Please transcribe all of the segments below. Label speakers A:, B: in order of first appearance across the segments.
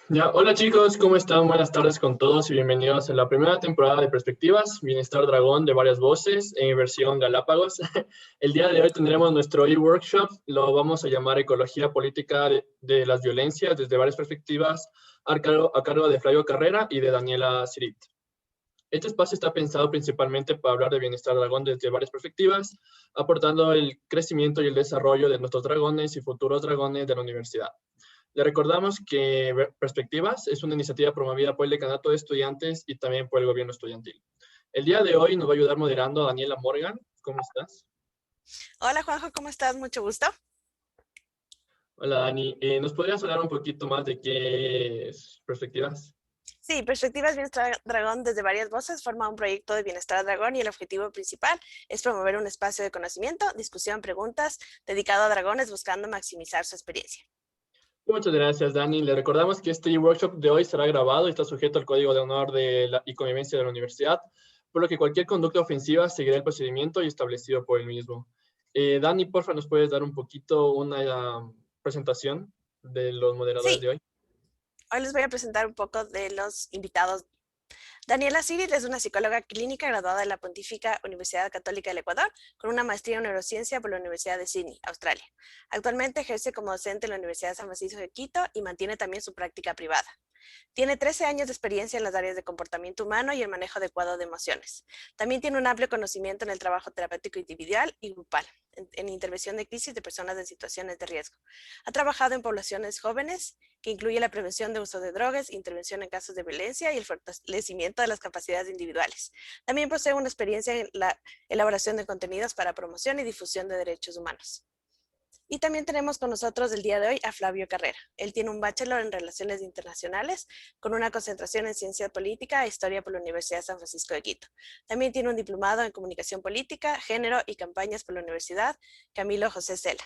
A: Ya, hola chicos, ¿cómo están? Buenas tardes con todos y bienvenidos a la primera temporada de Perspectivas, Bienestar Dragón de varias voces en versión Galápagos. El día de hoy tendremos nuestro e-workshop, lo vamos a llamar Ecología Política de las Violencias desde varias perspectivas, a cargo de Flavio Carrera y de Daniela Sirit. Este espacio está pensado principalmente para hablar de bienestar dragón desde varias perspectivas, aportando el crecimiento y el desarrollo de nuestros dragones y futuros dragones de la universidad. Le recordamos que Perspectivas es una iniciativa promovida por el Decanato de Estudiantes y también por el gobierno estudiantil. El día de hoy nos va a ayudar moderando Daniela Morgan. ¿Cómo estás?
B: Hola Juanjo, ¿cómo estás? Mucho gusto.
A: Hola Dani. ¿Nos podrías hablar un poquito más de qué es Perspectivas?
B: Sí, Perspectivas Bienestar Dragón desde varias voces forma un proyecto de bienestar dragón y el objetivo principal es promover un espacio de conocimiento, discusión, preguntas dedicado a dragones buscando maximizar su experiencia.
A: Muchas gracias, Dani. Le recordamos que este workshop de hoy será grabado y está sujeto al Código de Honor y Convivencia de la Universidad, por lo que cualquier conducta ofensiva seguirá el procedimiento y establecido por el mismo. Dani, porfa, ¿nos puedes dar un poquito una presentación de los moderadores
B: Sí,
A: de hoy?
B: hoy les voy a presentar un poco de los invitados. Daniela Sirit es una psicóloga clínica graduada de la Pontificia Universidad Católica del Ecuador con una maestría en neurociencia por la Universidad de Sydney, Australia. Actualmente ejerce como docente en la Universidad de San Francisco de Quito y mantiene también su práctica privada. Tiene 13 años de experiencia en las áreas de comportamiento humano y el manejo adecuado de emociones. También tiene un amplio conocimiento en el trabajo terapéutico individual y grupal, en intervención de crisis de personas en situaciones de riesgo. Ha trabajado en poblaciones jóvenes, que incluye la prevención de uso de drogas, intervención en casos de violencia y el fortalecimiento de las capacidades individuales. También posee una experiencia en la elaboración de contenidos para promoción y difusión de derechos humanos. Y también tenemos con nosotros el día de hoy a Flavio Carrera. Él tiene un bachelor en Relaciones Internacionales con una concentración en Ciencia Política e Historia por la Universidad de San Francisco de Quito. También tiene un diplomado en Comunicación Política, Género y Campañas por la Universidad Camilo José Cela.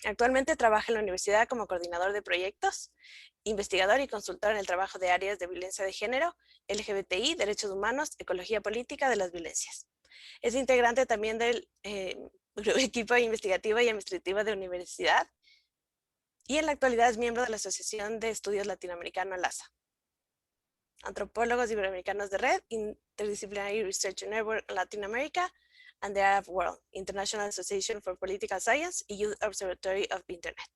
B: Actualmente trabaja en la universidad como coordinador de proyectos, investigador y consultor en el trabajo de áreas de violencia de género, LGBTI, derechos humanos, ecología política de las violencias. Es integrante también del equipo investigativo y administrativo de universidad y en la actualidad es miembro de la Asociación de Estudios Latinoamericanos LASA. Antropólogos Iberoamericanos de Red, Interdisciplinary Research Network Latin America, and the Arab World, International Association for Political Science y Youth Observatory of Internet.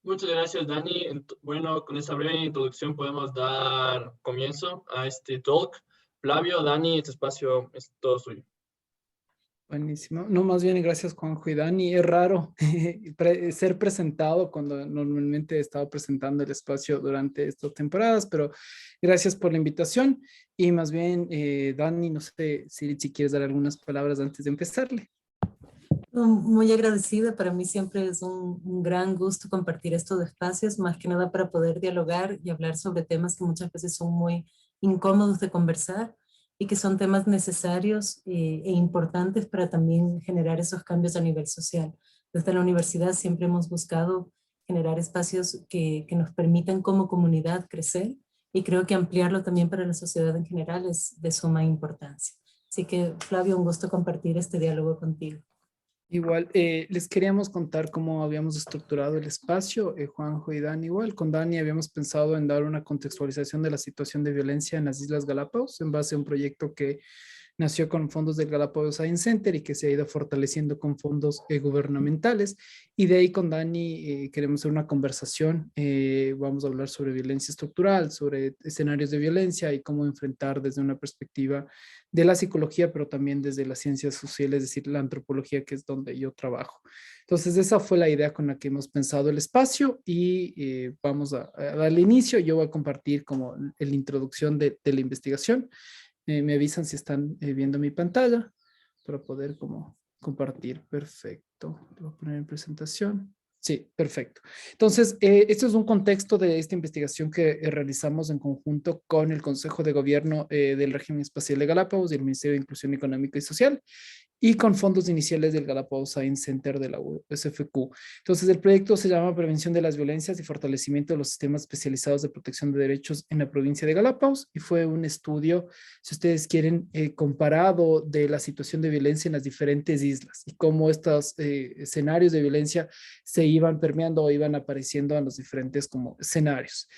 A: Muchas gracias, Dani. Bueno, con esa breve introducción podemos dar comienzo a este talk. Flavio, Dani, este espacio es todo suyo.
C: Buenísimo. No, más bien gracias Juanjo y Dani. Es raro ser presentado cuando normalmente he estado presentando el espacio durante estas temporadas, pero gracias por la invitación. Y más bien, Dani, no sé si quieres dar algunas palabras antes de empezarle.
D: Muy agradecida, para mí siempre es un gran gusto compartir estos espacios, más que nada para poder dialogar y hablar sobre temas que muchas veces son muy incómodos de conversar y que son temas necesarios e importantes para también generar esos cambios a nivel social. Desde la universidad siempre hemos buscado generar espacios que nos permitan como comunidad crecer y creo que ampliarlo también para la sociedad en general es de suma importancia. Así que, Flavio, un gusto compartir este diálogo contigo.
C: Igual, les queríamos contar cómo habíamos estructurado el espacio, Juanjo y Dani. Igual, con Dani habíamos pensado en dar una contextualización de la situación de violencia en las Islas Galápagos en base a un proyecto que nació con fondos del Galápagos Science Center y que se ha ido fortaleciendo con fondos gubernamentales. Y de ahí con Dani queremos hacer una conversación. Vamos a hablar sobre violencia estructural, sobre escenarios de violencia y cómo enfrentar desde una perspectiva de la psicología, pero también desde las ciencias sociales, es decir, la antropología, que es donde yo trabajo. Entonces, esa fue la idea con la que hemos pensado el espacio y vamos a darle inicio. Yo voy a compartir como la introducción de la investigación. Me avisan si están viendo mi pantalla para poder como compartir. Perfecto. Lo voy a poner en presentación. Sí, perfecto. Entonces, este es un contexto de esta investigación que realizamos en conjunto con el Consejo de Gobierno del Régimen Espacial de Galápagos y el Ministerio de Inclusión Económica y Social. y con fondos iniciales del Galapagos Science Center de la USFQ. Entonces, el proyecto se llama Prevención de las Violencias y Fortalecimiento de los Sistemas Especializados de Protección de Derechos en la provincia de Galápagos, y fue un estudio, si ustedes quieren, comparado de la situación de violencia en las diferentes islas y cómo estos escenarios de violencia se iban permeando o iban apareciendo en los diferentes como escenarios.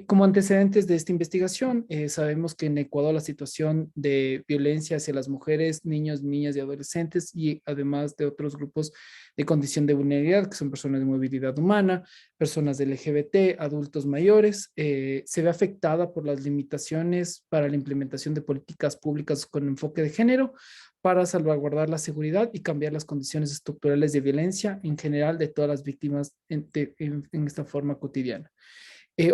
C: Como antecedentes de esta investigación, sabemos que en Ecuador la situación de violencia hacia las mujeres, niños, niñas y adolescentes, y además de otros grupos de condición de vulnerabilidad, que son personas de movilidad humana, personas LGBT, adultos mayores, se ve afectada por las limitaciones para la implementación de políticas públicas con enfoque de género para salvaguardar la seguridad y cambiar las condiciones estructurales de violencia en general de todas las víctimas en esta forma cotidiana.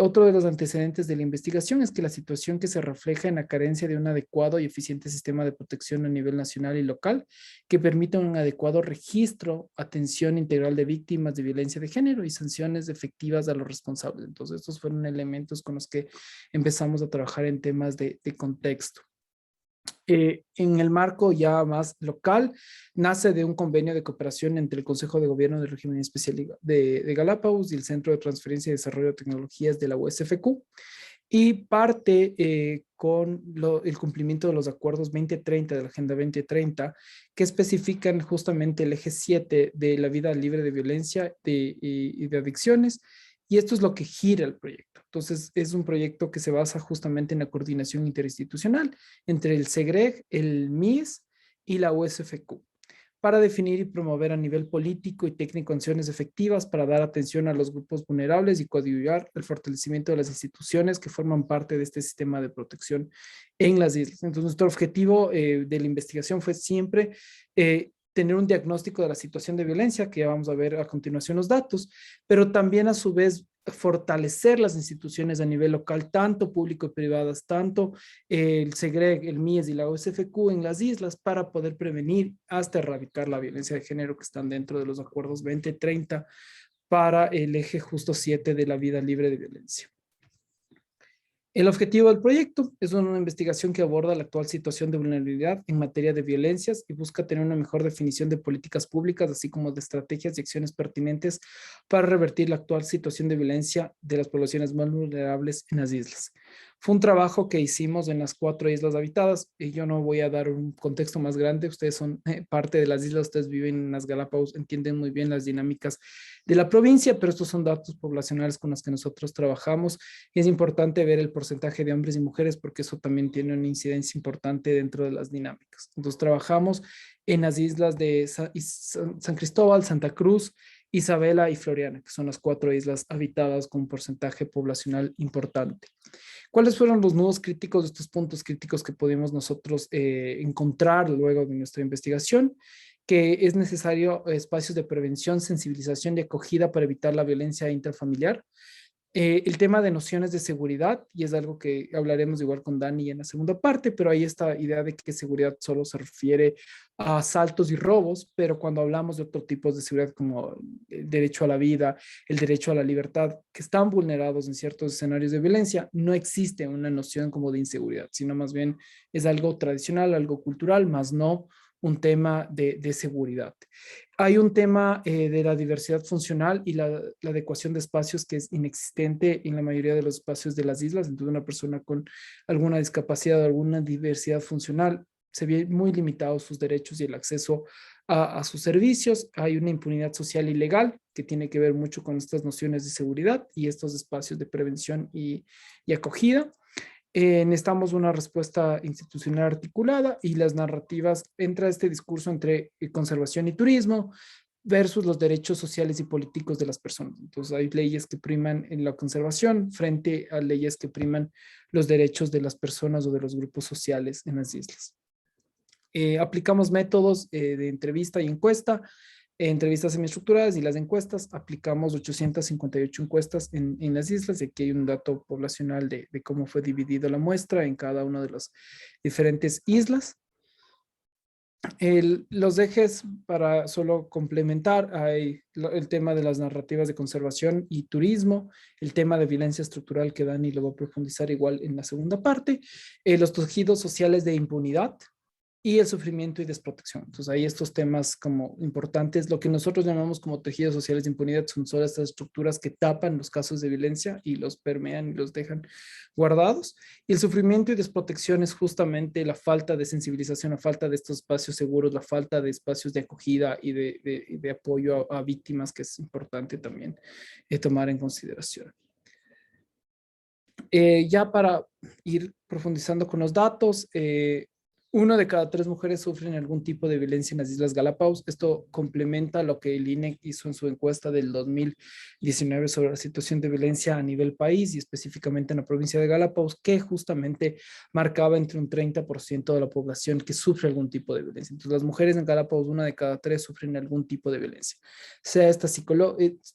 C: Otro de los antecedentes de la investigación es que la situación que se refleja en la carencia de un adecuado y eficiente sistema de protección a nivel nacional y local que permita un adecuado registro, atención integral de víctimas de violencia de género y sanciones efectivas a los responsables. Entonces, estos fueron elementos con los que empezamos a trabajar en temas de contexto. En el marco ya más local, nace de un convenio de cooperación entre el Consejo de Gobierno del Régimen Especial de Galápagos y el Centro de Transferencia y Desarrollo de Tecnologías de la USFQ, y parte con el cumplimiento de los acuerdos 2030 de la Agenda 2030, que especifican justamente el eje 7 de la vida libre de violencia y de adicciones, y esto es lo que gira el proyecto. Entonces, es un proyecto que se basa justamente en la coordinación interinstitucional entre el SEGREG, el MIS y la USFQ, para definir y promover a nivel político y técnico acciones efectivas para dar atención a los grupos vulnerables y coadyuvar el fortalecimiento de las instituciones que forman parte de este sistema de protección en las islas. Entonces, nuestro objetivo de la investigación fue siempre tener un diagnóstico de la situación de violencia, que ya vamos a ver a continuación los datos, pero también a su vez fortalecer las instituciones a nivel local, tanto público y privadas, tanto el SEGREG, el MIES y la USFQ en las islas, para poder prevenir hasta erradicar la violencia de género que están dentro de los acuerdos 2030 para el eje justo 7 de la vida libre de violencia. El objetivo del proyecto es una investigación que aborda la actual situación de vulnerabilidad en materia de violencias y busca tener una mejor definición de políticas públicas, así como de estrategias y acciones pertinentes para revertir la actual situación de violencia de las poblaciones más vulnerables en las islas. Fue un trabajo que hicimos en las 4 islas habitadas, y yo no voy a dar un contexto más grande. Ustedes son parte de las islas, ustedes viven en las Galápagos, entienden muy bien las dinámicas de la provincia, pero estos son datos poblacionales con los que nosotros trabajamos, y es importante ver el porcentaje de hombres y mujeres porque eso también tiene una incidencia importante dentro de las dinámicas. Entonces trabajamos en las islas de San Cristóbal, Santa Cruz, Isabela y Floriana, que son las 4 islas habitadas con un porcentaje poblacional importante. ¿Cuáles fueron los nudos críticos, de estos puntos críticos que pudimos nosotros encontrar luego de nuestra investigación? Que es necesario espacios de prevención, sensibilización y acogida para evitar la violencia intrafamiliar. El tema de nociones de seguridad, y es algo que hablaremos igual con Dani en la segunda parte, pero hay esta idea de que seguridad solo se refiere a asaltos y robos, pero cuando hablamos de otros tipos de seguridad como el derecho a la vida, el derecho a la libertad, que están vulnerados en ciertos escenarios de violencia, no existe una noción como de inseguridad, sino más bien es algo tradicional, algo cultural, más no un tema de seguridad. Hay un tema de la diversidad funcional y la adecuación de espacios que es inexistente en la mayoría de los espacios de las islas. Entonces, una persona con alguna discapacidad o alguna diversidad funcional se ve muy limitados sus derechos y el acceso a sus servicios. Hay una impunidad social y legal que tiene que ver mucho con estas nociones de seguridad y estos espacios de prevención y acogida. Necesitamos una respuesta institucional articulada, y las narrativas, entra este discurso entre conservación y turismo versus los derechos sociales y políticos de las personas. Entonces hay leyes que priman en la conservación frente a leyes que priman los derechos de las personas o de los grupos sociales en las islas. Aplicamos métodos de entrevista y encuesta, entrevistas semiestructuradas, y las encuestas. Aplicamos 858 encuestas en las islas, y aquí hay un dato poblacional de cómo fue dividida la muestra en cada una de las diferentes islas. Los ejes, para solo complementar, hay el tema de las narrativas de conservación y turismo, el tema de violencia estructural que Dani lo va a profundizar igual en la segunda parte, los tejidos sociales de impunidad, y el sufrimiento y desprotección. Entonces ahí estos temas como importantes, lo que nosotros llamamos como tejidos sociales de impunidad, son solo estas estructuras que tapan los casos de violencia y los permean y los dejan guardados. Y el sufrimiento y desprotección es justamente la falta de sensibilización, la falta de estos espacios seguros, la falta de espacios de acogida y de apoyo a víctimas, que es importante también tomar en consideración. Ya para ir profundizando con los datos, 1 de cada 3 mujeres sufren algún tipo de violencia en las Islas Galápagos. Esto complementa lo que el INEC hizo en su encuesta del 2019 sobre la situación de violencia a nivel país y específicamente en la provincia de Galápagos, que justamente marcaba entre un 30% de la población que sufre algún tipo de violencia. Entonces, las mujeres en Galápagos, 1 de cada 3 sufren algún tipo de violencia, sea esta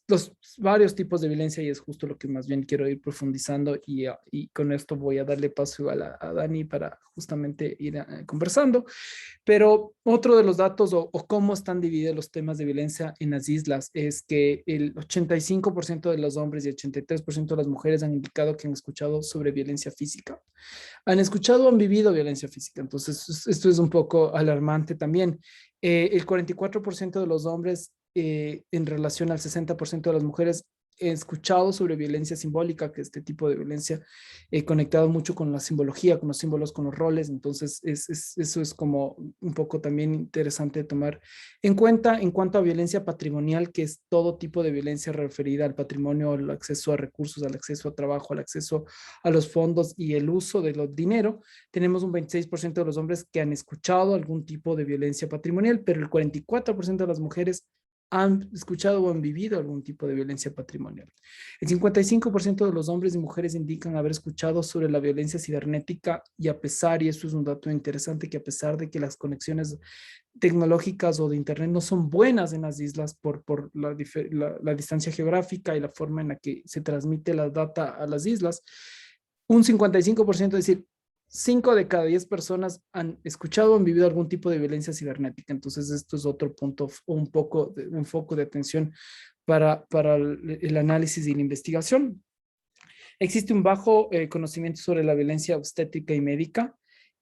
C: los varios tipos de violencia, y es justo lo que más bien quiero ir profundizando, y con esto voy a darle paso a Dani para justamente ir conversando. Pero otro de los datos o cómo están divididos los temas de violencia en las islas es que el 85% de los hombres y el 83% de las mujeres han indicado que han escuchado sobre violencia física. Han escuchado o han vivido violencia física. Entonces, esto es un poco alarmante también. El 44% de los hombres en relación al 60% de las mujeres he escuchado sobre violencia simbólica, que este tipo de violencia conectado mucho con la simbología, con los símbolos, con los roles. Entonces, eso es como un poco también interesante de tomar en cuenta. En cuanto a violencia patrimonial, que es todo tipo de violencia referida al patrimonio, al acceso a recursos, al acceso a trabajo, al acceso a los fondos y el uso de los dinero, tenemos un 26% de los hombres que han escuchado algún tipo de violencia patrimonial, pero el 44% de las mujeres han escuchado o han vivido algún tipo de violencia patrimonial. El 55% de los hombres y mujeres indican haber escuchado sobre la violencia cibernética, y a pesar, y esto es un dato interesante, que a pesar de que las conexiones tecnológicas o de internet no son buenas en las islas por la distancia geográfica y la forma en la que se transmite la data a las islas, un 55%, es decir, 5 de cada 10 personas han escuchado o han vivido algún tipo de violencia cibernética. Entonces, esto es otro punto, un foco de atención para el análisis y la investigación. Existe un bajo conocimiento sobre la violencia obstétrica y médica.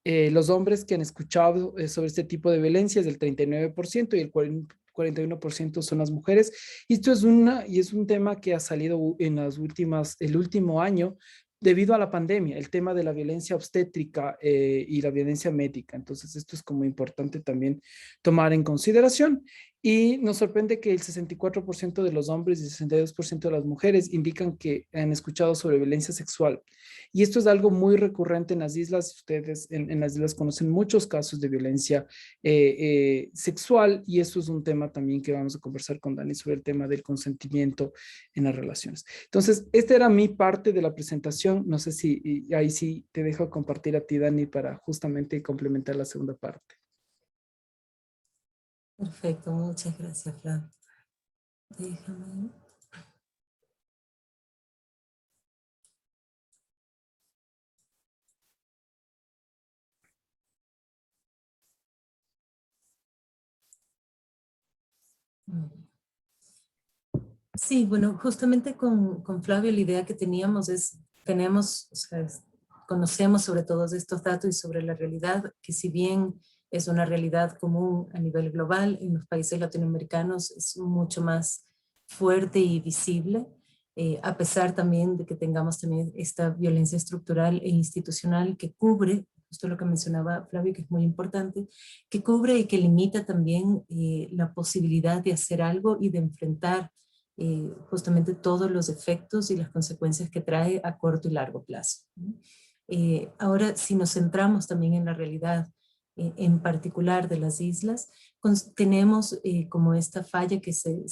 C: Los hombres que han escuchado sobre este tipo de violencia es del 39% y el 41% son las mujeres. Y esto es un tema que ha salido en el último año, debido a la pandemia, el tema de la violencia obstétrica y la violencia médica. Entonces, esto es como importante también tomar en consideración. Y nos sorprende que el 64% de los hombres y el 62% de las mujeres indican que han escuchado sobre violencia sexual. Y esto es algo muy recurrente en las islas. Ustedes en las islas conocen muchos casos de violencia sexual, y esto es un tema también que vamos a conversar con Dani sobre el tema del consentimiento en las relaciones. Entonces, esta era mi parte de la presentación. No sé si ahí sí te dejo compartir a ti, Dani, para justamente complementar la segunda parte.
D: Perfecto, muchas gracias, Flavio. Déjame. Sí, bueno, justamente con Flavio la idea que teníamos o sea, conocemos sobre todos estos datos y sobre la realidad, que si bien es una realidad común a nivel global, en los países latinoamericanos es mucho más fuerte y visible, a pesar también de que tengamos también esta violencia estructural e institucional que cubre, justo lo que mencionaba Flavio, que es muy importante, que cubre y que limita también la posibilidad de hacer algo y de enfrentar justamente todos los efectos y las consecuencias que trae a corto y largo plazo. Ahora, si nos centramos también en la realidad en particular de las islas, tenemos como esta falla que se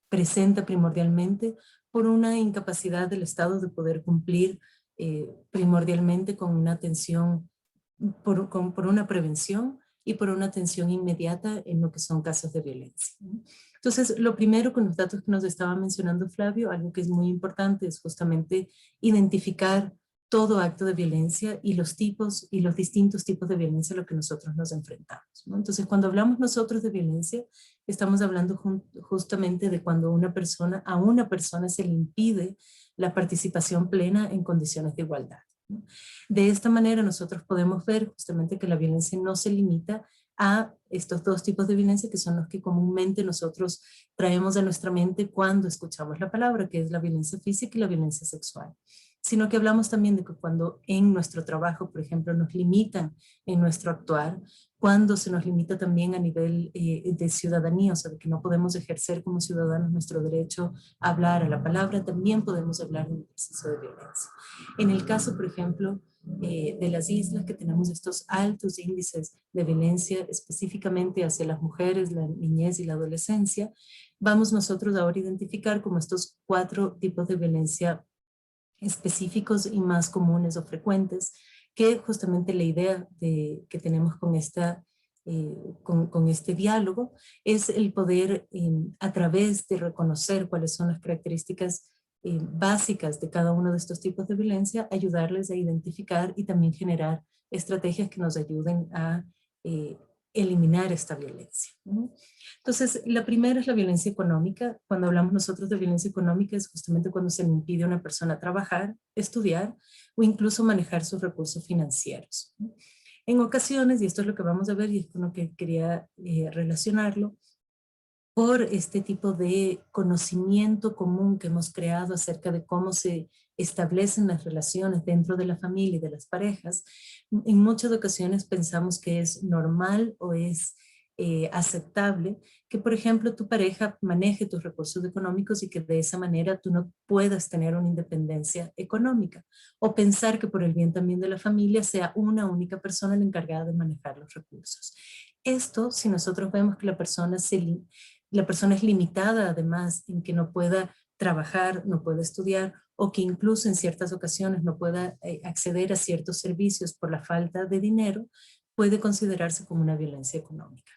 D: presenta primordialmente por una incapacidad del Estado de poder cumplir primordialmente con una atención, por una prevención y por una atención inmediata en lo que son casos de violencia. Entonces, lo primero, con los datos que nos estaba mencionando Flavio, algo que es muy importante es justamente identificar todo acto de violencia y los tipos y los distintos tipos de violencia a los que nosotros nos enfrentamos, ¿no? Entonces, cuando hablamos nosotros de violencia, estamos hablando justamente de cuando a una persona se le impide la participación plena en condiciones de igualdad, ¿no? De esta manera nosotros podemos ver justamente que la violencia no se limita a estos dos tipos de violencia que son los que comúnmente nosotros traemos a nuestra mente cuando escuchamos la palabra, que es la violencia física y la violencia sexual. Sino que hablamos también de que cuando en nuestro trabajo, por ejemplo, nos limitan en nuestro actuar, cuando se nos limita también a nivel de ciudadanía, o sea, de que no podemos ejercer como ciudadanos nuestro derecho a hablar a la palabra, también podemos hablar de un proceso de violencia. En el caso, por ejemplo, de las islas, que tenemos estos altos índices de violencia específicamente hacia las mujeres, la niñez y la adolescencia, vamos nosotros ahora a identificar como estos 4 tipos de violencia específicos y más comunes o frecuentes, que justamente la idea que tenemos con, con este diálogo es el poder, a través de reconocer cuáles son las características básicas de cada uno de estos tipos de violencia, ayudarles a identificar y también generar estrategias que nos ayuden a eliminar esta violencia, ¿no? Entonces, la primera es la violencia económica. Cuando hablamos nosotros de violencia económica es justamente cuando se le impide a una persona trabajar, estudiar o incluso manejar sus recursos financieros, ¿no? En ocasiones, y esto es lo que vamos a ver y es con lo que quería relacionarlo, por este tipo de conocimiento común que hemos creado acerca de cómo se establecen las relaciones dentro de la familia y de las parejas, en muchas ocasiones pensamos que es normal o es aceptable que, por ejemplo, tu pareja maneje tus recursos económicos y que de esa manera tú no puedas tener una independencia económica. O pensar que por el bien también de la familia sea una única persona la encargada de manejar los recursos. Esto, si nosotros vemos que la persona es limitada además en que no pueda trabajar, no pueda estudiar o que incluso en ciertas ocasiones no pueda acceder a ciertos servicios por la falta de dinero, puede considerarse como una violencia económica.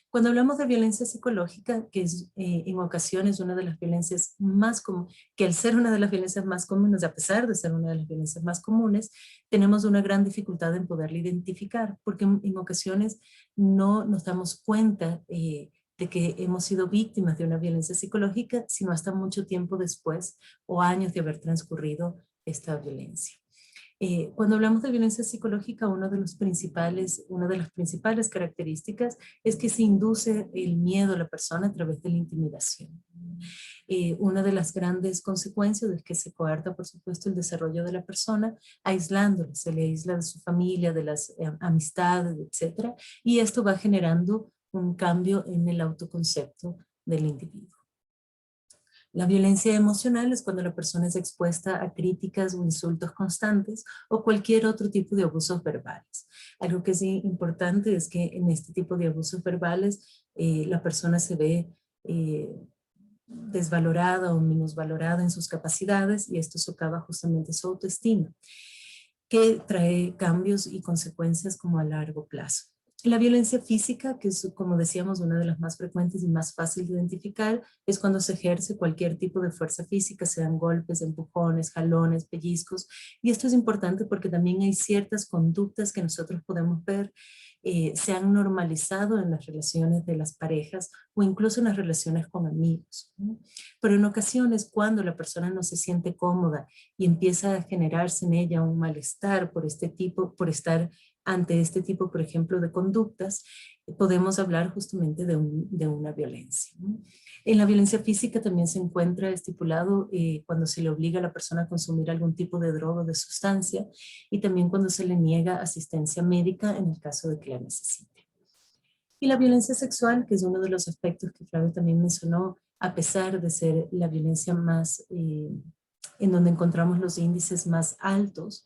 D: Cuando hablamos de violencia psicológica, que es en ocasiones una de las violencias más comunes, que al ser una de las violencias más comunes, a pesar de ser una de las violencias más comunes, tenemos una gran dificultad en poderla identificar, porque en ocasiones no nos damos cuenta de que hemos sido víctimas de una violencia psicológica, sino hasta mucho tiempo después o años de haber transcurrido esta violencia. Cuando hablamos de violencia psicológica, una de las principales características es que se induce el miedo a la persona a través de la intimidación. Una de las grandes consecuencias es que se coarta, por supuesto, el desarrollo de la persona, aislándole, se le aísla de su familia, de las amistades, etc. Y esto va generando un cambio en el autoconcepto del individuo. La violencia emocional es cuando la persona es expuesta a críticas o insultos constantes o cualquier otro tipo de abusos verbales. Algo que es importante es que en este tipo de abusos verbales la persona se ve desvalorada o minusvalorada en sus capacidades y esto socava justamente su autoestima, que trae cambios y consecuencias como a largo plazo. La violencia física, que es, como decíamos, una de las más frecuentes y más fácil de identificar, es cuando se ejerce cualquier tipo de fuerza física, sean golpes, empujones, jalones, pellizcos. Y esto es importante porque también hay ciertas conductas que nosotros podemos ver se han normalizado en las relaciones de las parejas o incluso en las relaciones con amigos, ¿no? Pero en ocasiones cuando la persona no se siente cómoda y empieza a generarse en ella un malestar por estar ante este tipo, por ejemplo, de conductas, podemos hablar justamente de una violencia, ¿no? En la violencia física también se encuentra estipulado cuando se le obliga a la persona a consumir algún tipo de droga o de sustancia y también cuando se le niega asistencia médica en el caso de que la necesite. Y la violencia sexual, que es uno de los aspectos que Flavio también mencionó, a pesar de ser la violencia más, en donde encontramos los índices más altos,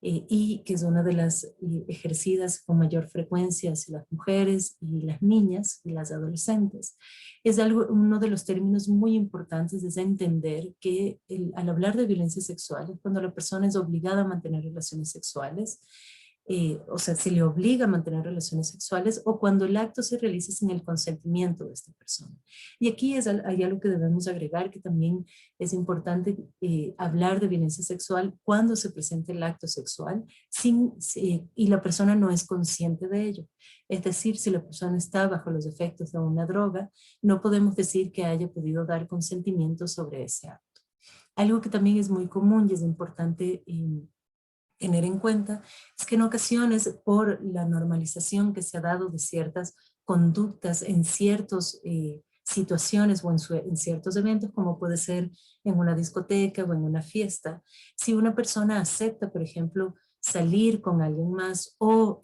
D: y que es una de las ejercidas con mayor frecuencia hacia las mujeres y las niñas y las adolescentes. Es uno de los términos muy importantes es entender que al hablar de violencia sexual, cuando la persona es obligada a mantener relaciones sexuales, o sea, se le obliga a mantener relaciones sexuales o cuando el acto se realiza sin el consentimiento de esta persona. Y aquí hay algo que debemos agregar, que también es importante hablar de violencia sexual cuando se presenta el acto sexual y la persona no es consciente de ello. Es decir, si la persona está bajo los efectos de una droga, no podemos decir que haya podido dar consentimiento sobre ese acto. Algo que también es muy común y es importante tener en cuenta es que en ocasiones, por la normalización que se ha dado de ciertas conductas en ciertas situaciones o en ciertos eventos, como puede ser en una discoteca o en una fiesta, si una persona acepta, por ejemplo, salir con alguien más o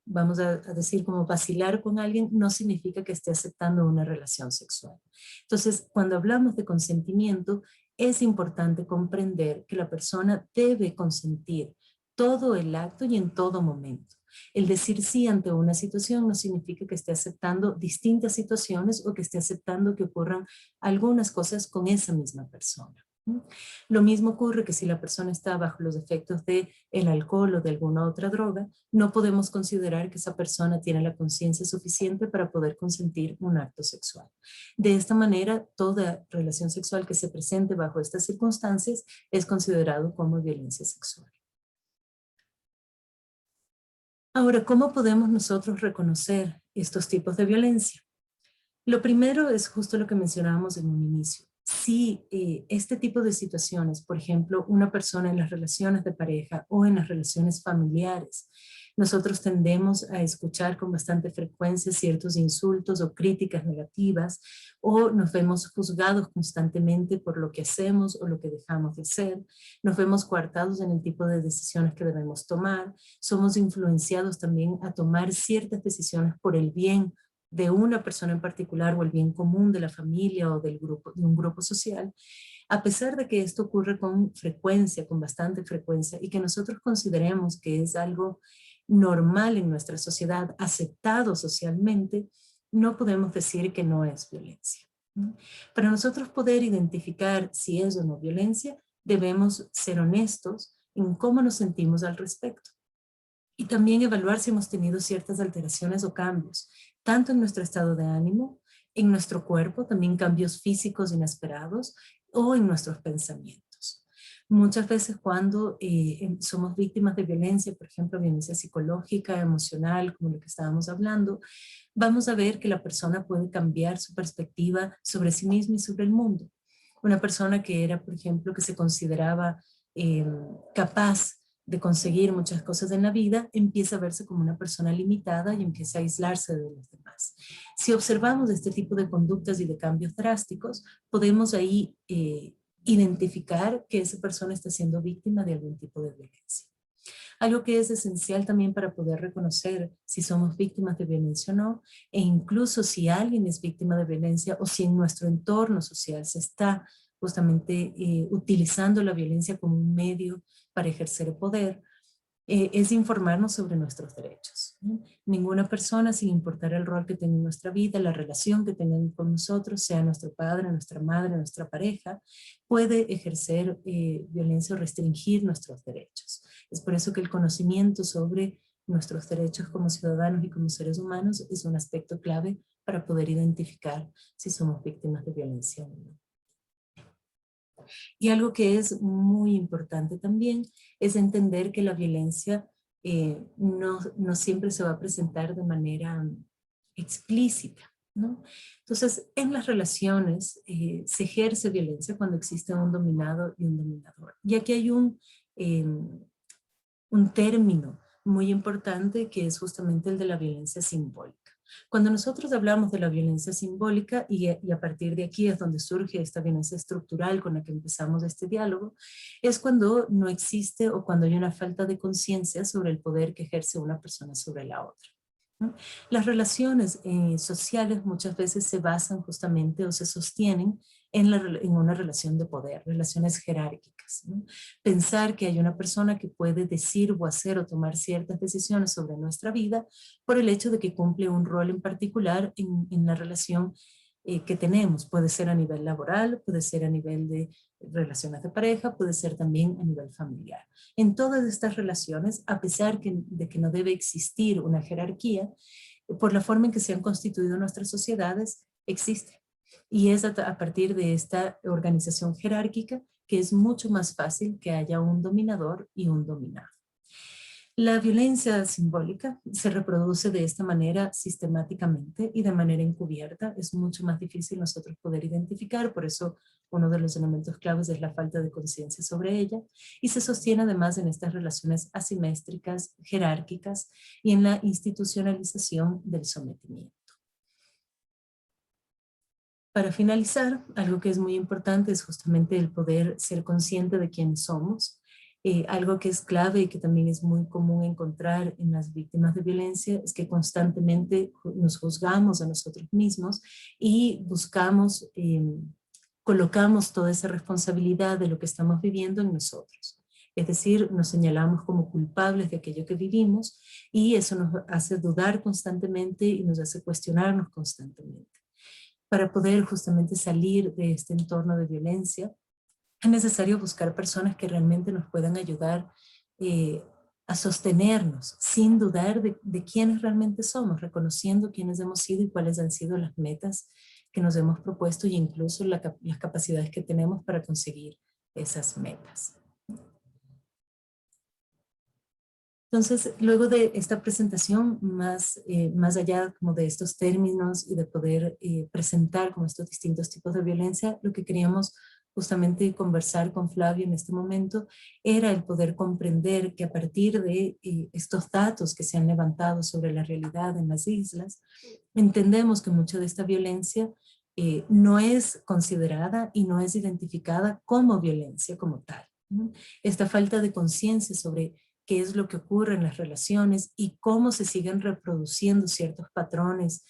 D: vamos a decir como vacilar con alguien, no significa que esté aceptando una relación sexual. Entonces, cuando hablamos de consentimiento, es importante comprender que la persona debe consentir todo el acto y en todo momento. El decir sí ante una situación no significa que esté aceptando distintas situaciones o que esté aceptando que ocurran algunas cosas con esa misma persona. Lo mismo ocurre que si la persona está bajo los efectos del alcohol o de alguna otra droga, no podemos considerar que esa persona tiene la conciencia suficiente para poder consentir un acto sexual. De esta manera, toda relación sexual que se presente bajo estas circunstancias es considerado como violencia sexual. Ahora, ¿cómo podemos nosotros reconocer estos tipos de violencia? Lo primero es justo lo que mencionábamos en un inicio. Si este tipo de situaciones, por ejemplo, una persona en las relaciones de pareja o en las relaciones familiares, nosotros tendemos a escuchar con bastante frecuencia ciertos insultos o críticas negativas, o nos vemos juzgados constantemente por lo que hacemos o lo que dejamos de hacer, nos vemos coartados en el tipo de decisiones que debemos tomar, somos influenciados también a tomar ciertas decisiones por el bien de una persona en particular o el bien común de la familia o del grupo, de un grupo social, a pesar de que esto ocurre con frecuencia, con bastante frecuencia, y que nosotros consideremos que es algo normal en nuestra sociedad, aceptado socialmente, no podemos decir que no es violencia. Para nosotros poder identificar si es o no violencia, debemos ser honestos en cómo nos sentimos al respecto. Y también evaluar si hemos tenido ciertas alteraciones o cambios, tanto en nuestro estado de ánimo, en nuestro cuerpo, también cambios físicos inesperados, o en nuestros pensamientos. Muchas veces cuando somos víctimas de violencia, por ejemplo, violencia psicológica, emocional, como lo que estábamos hablando, vamos a ver que la persona puede cambiar su perspectiva sobre sí misma y sobre el mundo. Una persona que era, por ejemplo, que se consideraba capaz de conseguir muchas cosas en la vida, empieza a verse como una persona limitada y empieza a aislarse de los demás. Si observamos este tipo de conductas y de cambios drásticos, podemos ahí identificar que esa persona está siendo víctima de algún tipo de violencia. Algo que es esencial también para poder reconocer si somos víctimas de violencia o no, e incluso si alguien es víctima de violencia o si en nuestro entorno social se está justamente utilizando la violencia como un medio para ejercer poder, es informarnos sobre nuestros derechos. Ninguna persona, sin importar el rol que tenga en nuestra vida, la relación que tengan con nosotros, sea nuestro padre, nuestra madre, nuestra pareja, puede ejercer violencia o restringir nuestros derechos. Es por eso que el conocimiento sobre nuestros derechos como ciudadanos y como seres humanos es un aspecto clave para poder identificar si somos víctimas de violencia o no. Y algo que es muy importante también es entender que la violencia no siempre se va a presentar de manera explícita, ¿no? Entonces, en las relaciones se ejerce violencia cuando existe un dominado y un dominador. Y aquí hay un término muy importante que es justamente el de la violencia simbólica. Cuando nosotros hablamos de la violencia simbólica, y a partir de aquí es donde surge esta violencia estructural con la que empezamos este diálogo, es cuando no existe o cuando hay una falta de conciencia sobre el poder que ejerce una persona sobre la otra. Las relaciones sociales muchas veces se basan justamente o se sostienen en una relación de poder, relaciones jerárquicas, ¿no? Pensar que hay una persona que puede decir o hacer o tomar ciertas decisiones sobre nuestra vida por el hecho de que cumple un rol en particular en la relación que tenemos. Puede ser a nivel laboral, puede ser a nivel de relaciones de pareja, puede ser también a nivel familiar. En todas estas relaciones, a pesar de que no debe existir una jerarquía, por la forma en que se han constituido nuestras sociedades, existe. Y es a partir de esta organización jerárquica que es mucho más fácil que haya un dominador y un dominado. La violencia simbólica se reproduce de esta manera sistemáticamente y de manera encubierta. Es mucho más difícil nosotros poder identificar, por eso uno de los elementos claves es la falta de conciencia sobre ella, y se sostiene además en estas relaciones asimétricas, jerárquicas y en la institucionalización del sometimiento. Para finalizar, algo que es muy importante es justamente el poder ser consciente de quiénes somos. Algo que es clave y que también es muy común encontrar en las víctimas de violencia es que constantemente nos juzgamos a nosotros mismos y buscamos, colocamos toda esa responsabilidad de lo que estamos viviendo en nosotros. Es decir, nos señalamos como culpables de aquello que vivimos y eso nos hace dudar constantemente y nos hace cuestionarnos constantemente. Para poder justamente salir de este entorno de violencia, es necesario buscar personas que realmente nos puedan ayudar a sostenernos, sin dudar de quiénes realmente somos, reconociendo quiénes hemos sido y cuáles han sido las metas que nos hemos propuesto y incluso las capacidades que tenemos para conseguir esas metas. Entonces, luego de esta presentación, más allá como de estos términos y de poder presentar como estos distintos tipos de violencia, lo que queríamos justamente conversar con Flavio en este momento era el poder comprender que a partir de estos datos que se han levantado sobre la realidad en las islas, entendemos que mucha de esta violencia no es considerada y no es identificada como violencia como tal, ¿no? Esta falta de conciencia sobre qué es lo que ocurre en las relaciones y cómo se siguen reproduciendo ciertos patrones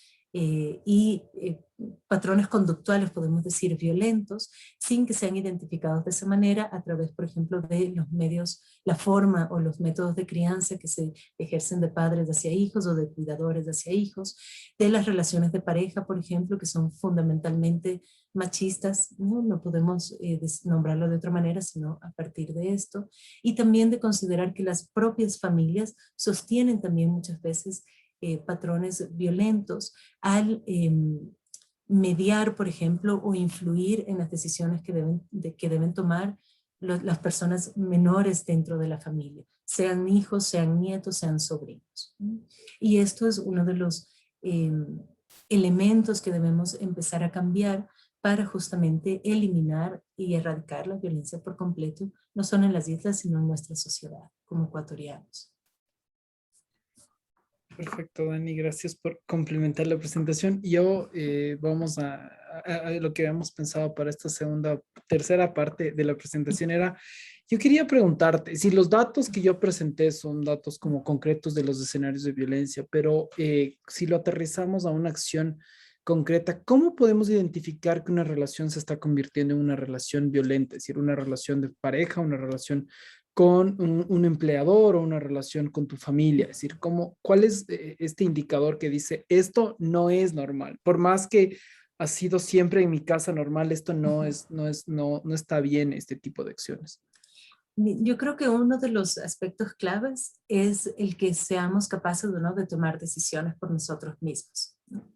D: patrones conductuales, podemos decir, violentos, sin que sean identificados de esa manera a través, por ejemplo, de los medios, la forma o los métodos de crianza que se ejercen de padres hacia hijos o de cuidadores hacia hijos, de las relaciones de pareja, por ejemplo, que son fundamentalmente machistas, no podemos nombrarlo de otra manera, sino a partir de esto, y también de considerar que las propias familias sostienen también muchas veces patrones violentos al mediar, por ejemplo, o influir en las decisiones que deben tomar las personas menores dentro de la familia, sean hijos, sean nietos, sean sobrinos. Y esto es uno de los elementos que debemos empezar a cambiar para justamente eliminar y erradicar la violencia por completo, no solo en las islas, sino en nuestra sociedad como ecuatorianos.
C: Perfecto, Dani, gracias por complementar la presentación. Yo vamos a lo que habíamos pensado para esta tercera parte de la presentación era, yo quería preguntarte si los datos que yo presenté son datos como concretos de los escenarios de violencia, pero si lo aterrizamos a una acción concreta, ¿cómo podemos identificar que una relación se está convirtiendo en una relación violenta? Es decir, una relación de pareja, una relación con un empleador o una relación con tu familia. Es decir, ¿cuál es este indicador que dice esto no es normal? Por más que ha sido siempre en mi casa normal, esto no está bien, este tipo de acciones.
D: Yo creo que uno de los aspectos claves es el que seamos capaces de tomar decisiones por nosotros mismos, ¿no?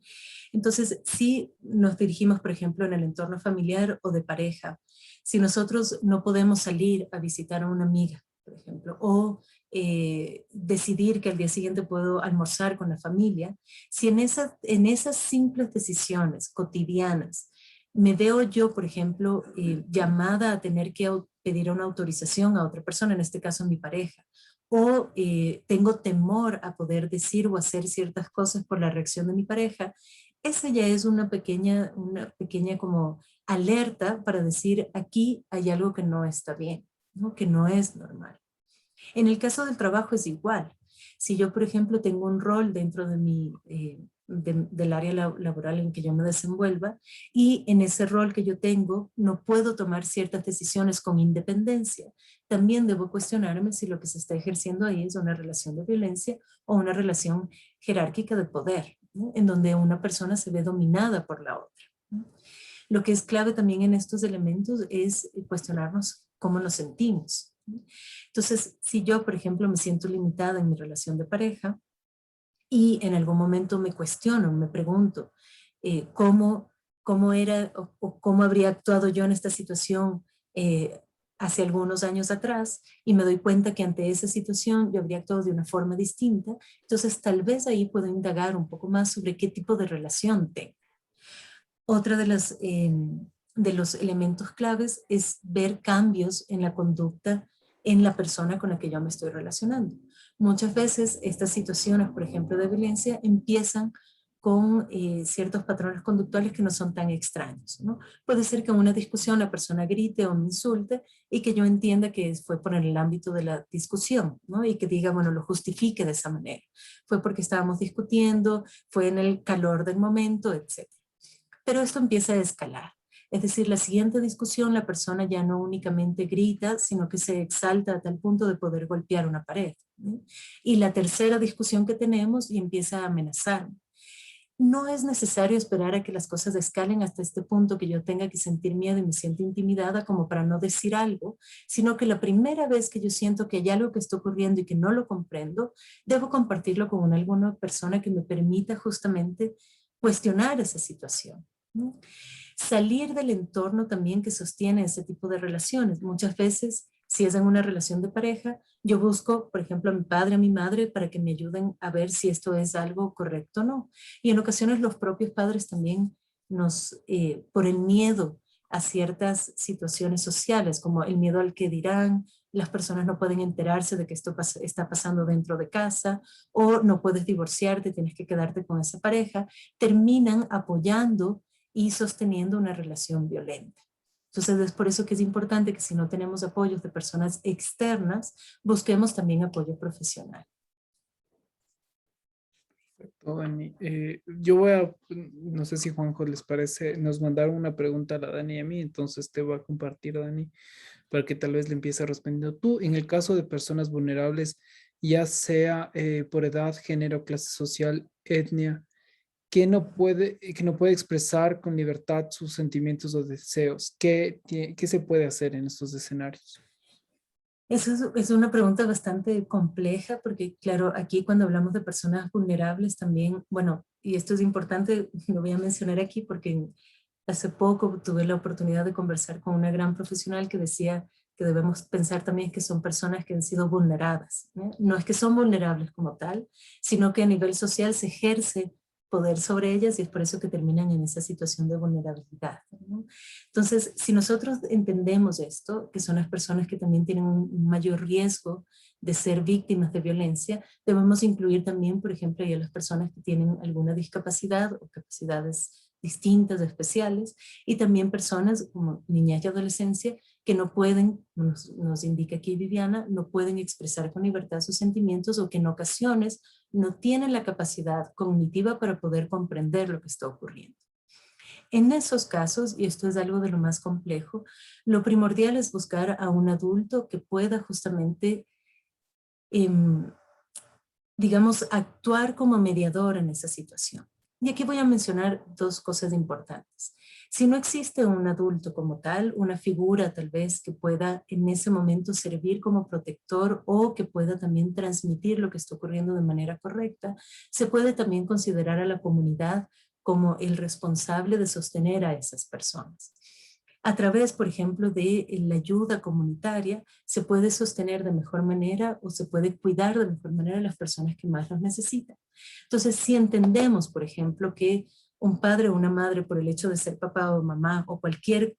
D: Entonces, si nos dirigimos, por ejemplo, en el entorno familiar o de pareja, si nosotros no podemos salir a visitar a una amiga, por ejemplo, o decidir que al día siguiente puedo almorzar con la familia, si en esas simples decisiones cotidianas me veo yo, por ejemplo, llamada a tener que pedir una autorización a otra persona, en este caso mi pareja, o tengo temor a poder decir o hacer ciertas cosas por la reacción de mi pareja, esa ya es una pequeña como alerta para decir aquí hay algo que no está bien, ¿no? Que no es normal. En el caso del trabajo es igual. Si yo, por ejemplo, tengo un rol dentro de del área laboral en que yo me desenvuelva y en ese rol que yo tengo no puedo tomar ciertas decisiones con independencia, también debo cuestionarme si lo que se está ejerciendo ahí es una relación de violencia o una relación jerárquica de poder, ¿no? En donde una persona se ve dominada por la otra, ¿no? Lo que es clave también en estos elementos es cuestionarnos cómo nos sentimos, ¿no? Entonces, si yo, por ejemplo, me siento limitada en mi relación de pareja y en algún momento me cuestiono, me pregunto cómo era o cómo habría actuado yo en esta situación hace algunos años atrás, y me doy cuenta que ante esa situación yo habría actuado de una forma distinta, entonces tal vez ahí puedo indagar un poco más sobre qué tipo de relación tengo. de los elementos claves es ver cambios en la conducta en la persona con la que yo me estoy relacionando. Muchas veces estas situaciones, por ejemplo, de violencia, empiezan con ciertos patrones conductuales que no son tan extraños, ¿no? Puede ser que en una discusión la persona grite o me insulte y que yo entienda que fue por el ámbito de la discusión, ¿no? Y que diga, bueno, lo justifique de esa manera. Fue porque estábamos discutiendo, fue en el calor del momento, etc. Pero esto empieza a escalar. Es decir, la siguiente discusión la persona ya no únicamente grita, sino que se exalta a tal punto de poder golpear una pared, ¿no? Y la tercera discusión que tenemos y empieza a amenazar. No es necesario esperar a que las cosas escalen hasta este punto que yo tenga que sentir miedo y me siento intimidada como para no decir algo, sino que la primera vez que yo siento que hay algo que está ocurriendo y que no lo comprendo, debo compartirlo con alguna persona que me permita justamente cuestionar esa situación, ¿no? Salir del entorno también que sostiene ese tipo de relaciones. Muchas veces, si es en una relación de pareja, yo busco, por ejemplo, a mi padre, a mi madre, para que me ayuden a ver si esto es algo correcto o no. Y en ocasiones los propios padres también por el miedo a ciertas situaciones sociales, como el miedo al que dirán, las personas no pueden enterarse de que esto está pasando dentro de casa, o no puedes divorciarte, tienes que quedarte con esa pareja, terminan apoyando y sosteniendo una relación violenta. Entonces es por eso que es importante que si no tenemos apoyos de personas externas, busquemos también apoyo profesional.
C: Perfecto, Dani. Yo voy a, no sé si Juanjo les parece, nos mandaron una pregunta a la Dani y a mí, entonces te voy a compartir, Dani, para que tal vez le empieces respondiendo tú. En el caso de personas vulnerables, ya sea por edad, género, clase social, etnia, que no puede expresar con libertad sus sentimientos o deseos. ¿Qué se puede hacer en estos escenarios?
D: Eso es una pregunta bastante compleja porque, claro, aquí cuando hablamos de personas vulnerables también, bueno, y esto es importante, lo voy a mencionar aquí porque hace poco tuve la oportunidad de conversar con una gran profesional que decía que debemos pensar también que son personas que han sido vulneradas, ¿no? No es que son vulnerables como tal, sino que a nivel social se ejerce poder sobre ellas y es por eso que terminan en esa situación de vulnerabilidad, ¿no? Entonces, si nosotros entendemos esto, que son las personas que también tienen un mayor riesgo de ser víctimas de violencia, debemos incluir también, por ejemplo, a las personas que tienen alguna discapacidad o capacidades distintas, especiales, y también personas como niñas y adolescencia que no pueden, nos indica aquí Viviana, no pueden expresar con libertad sus sentimientos o que en ocasiones no tienen la capacidad cognitiva para poder comprender lo que está ocurriendo. En esos casos, y esto es algo de lo más complejo, lo primordial es buscar a un adulto que pueda justamente, digamos, actuar como mediador en esa situación. Y aquí voy a mencionar dos cosas importantes. Si no existe un adulto como tal, una figura tal vez que pueda en ese momento servir como protector o que pueda también transmitir lo que está ocurriendo de manera correcta, se puede también considerar a la comunidad como el responsable de sostener a esas personas. A través, por ejemplo, de la ayuda comunitaria, se puede sostener de mejor manera o se puede cuidar de mejor manera a las personas que más los necesitan. Entonces, si entendemos, por ejemplo, que un padre o una madre, por el hecho de ser papá o mamá, o cualquier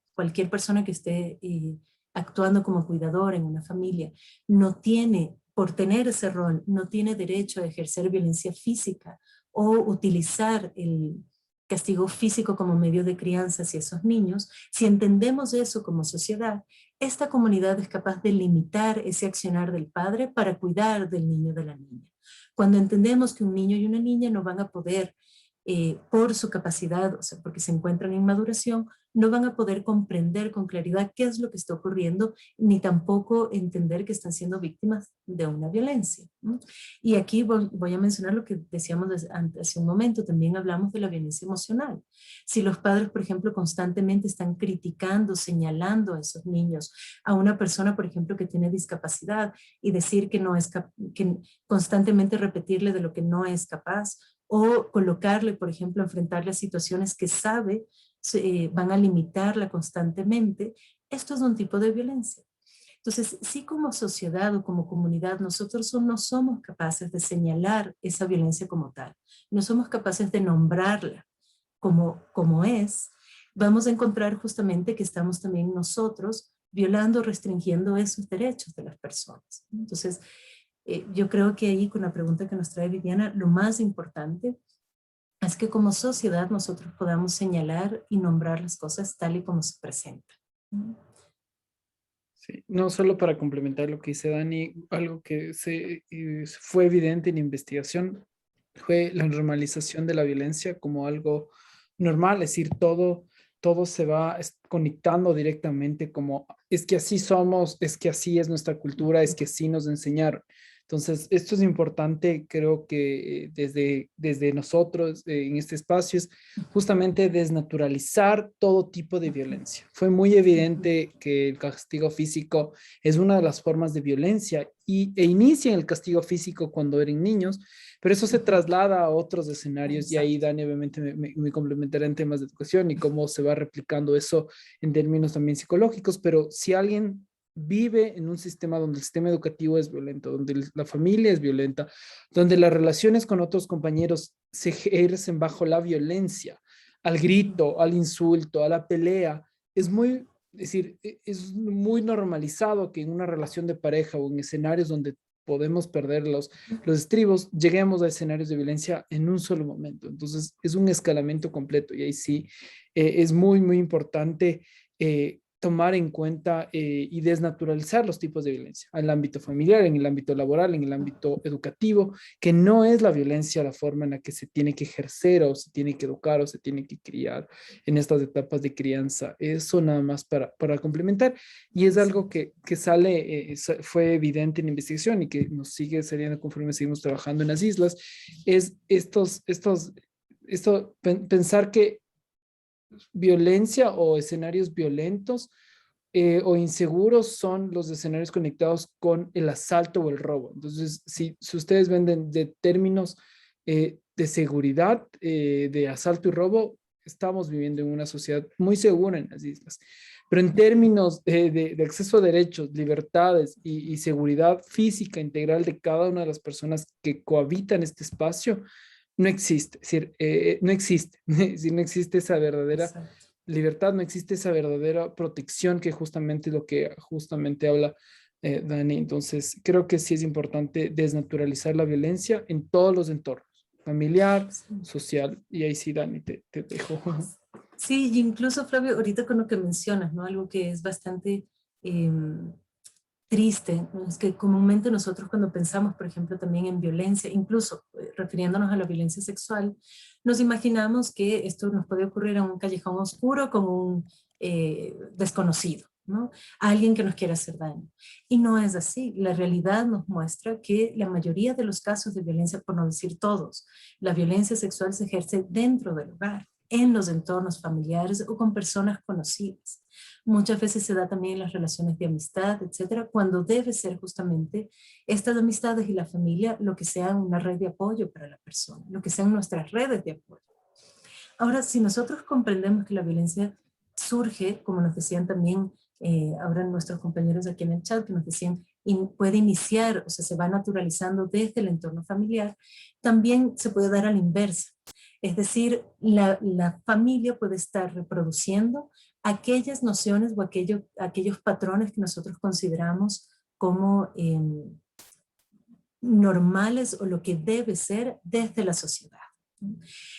D: persona que esté actuando como cuidador en una familia, no tiene, por tener ese rol, no tiene derecho a ejercer violencia física o utilizar el castigo físico como medio de crianza hacia esos niños, si entendemos eso como sociedad, esta comunidad es capaz de limitar ese accionar del padre para cuidar del niño o de la niña. Cuando entendemos que un niño y una niña no van a poder, por su capacidad, o sea, porque se encuentran en maduración, no van a poder comprender con claridad qué es lo que está ocurriendo, ni tampoco entender que están siendo víctimas de una violencia, ¿no? Y aquí voy a mencionar lo que decíamos hace un momento, también hablamos de la violencia emocional. Si los padres, por ejemplo, constantemente están criticando, señalando a esos niños, a una persona, por ejemplo, que tiene discapacidad y decir que no es que constantemente repetirle de lo que no es capaz, o colocarle, por ejemplo, enfrentarle a situaciones que sabe van a limitarla constantemente, esto es un tipo de violencia. Entonces, si como sociedad o como comunidad nosotros no somos capaces de señalar esa violencia como tal, no somos capaces de nombrarla como es, vamos a encontrar justamente que estamos también nosotros violando, restringiendo esos derechos de las personas. Entonces, yo creo que ahí con la pregunta que nos trae Viviana, lo más importante es que como sociedad nosotros podamos señalar y nombrar las cosas tal y como se presentan.
C: Sí, no solo para complementar lo que dice Dani, algo que fue evidente en investigación fue la normalización de la violencia como algo normal, es decir, todo se va conectando directamente como es que así somos, es que así es nuestra cultura, es que así nos enseñaron. Entonces, esto es importante, creo que desde nosotros en este espacio es justamente desnaturalizar todo tipo de violencia. Fue muy evidente que el castigo físico es una de las formas de violencia e inicia en el castigo físico cuando eran niños, pero eso se traslada a otros escenarios y ahí Dani obviamente me complementará en temas de educación y cómo se va replicando eso en términos también psicológicos, pero si alguien vive en un sistema donde el sistema educativo es violento, donde la familia es violenta, donde las relaciones con otros compañeros se ejercen bajo la violencia, al grito, al insulto, a la pelea, es muy normalizado que en una relación de pareja o en escenarios donde podemos perder los estribos, lleguemos a escenarios de violencia en un solo momento. Entonces, es un escalamiento completo y ahí sí es muy, muy importante tomar en cuenta y desnaturalizar los tipos de violencia en el ámbito familiar, en el ámbito laboral, en el ámbito educativo, que no es la violencia la forma en la que se tiene que ejercer o se tiene que educar o se tiene que criar en estas etapas de crianza. Eso nada más para complementar. Y es algo que fue evidente en investigación y que nos sigue saliendo conforme seguimos trabajando en las islas, es pensar que violencia o escenarios violentos o inseguros son los escenarios conectados con el asalto o el robo. Entonces, si ustedes venden de términos de seguridad, de asalto y robo, estamos viviendo en una sociedad muy segura en las islas. Pero en términos de acceso a derechos, libertades y seguridad física integral de cada una de las personas que cohabitan este espacio, no existe. Es decir, no existe. Es decir, no existe esa verdadera
D: Exacto.
C: libertad, no existe esa verdadera protección que justamente es lo que justamente habla Dani. Entonces, creo que sí es importante desnaturalizar la violencia en todos los entornos, familiar, social, y ahí sí, Dani, te dejo.
D: Sí, y incluso Flavio, ahorita con lo que mencionas, ¿no? Algo que es bastante triste, ¿no? Es que comúnmente nosotros cuando pensamos, por ejemplo, también en violencia, incluso refiriéndonos a la violencia sexual, nos imaginamos que esto nos puede ocurrir en un callejón oscuro con un desconocido, ¿no? Alguien que nos quiera hacer daño. Y no es así. La realidad nos muestra que la mayoría de los casos de violencia, por no decir todos, la violencia sexual se ejerce dentro del hogar, en los entornos familiares o con personas conocidas. Muchas veces se da también en las relaciones de amistad, etcétera, cuando debe ser justamente estas amistades y la familia lo que sean una red de apoyo para la persona, lo que sean nuestras redes de apoyo. Ahora, si nosotros comprendemos que la violencia surge, como nos decían también ahora nuestros compañeros aquí en el chat, que nos decían, puede iniciar, o sea, se va naturalizando desde el entorno familiar, también se puede dar a la inversa. Es decir, la familia puede estar reproduciendo aquellas nociones o aquellos patrones que nosotros consideramos como normales o lo que debe ser desde la sociedad.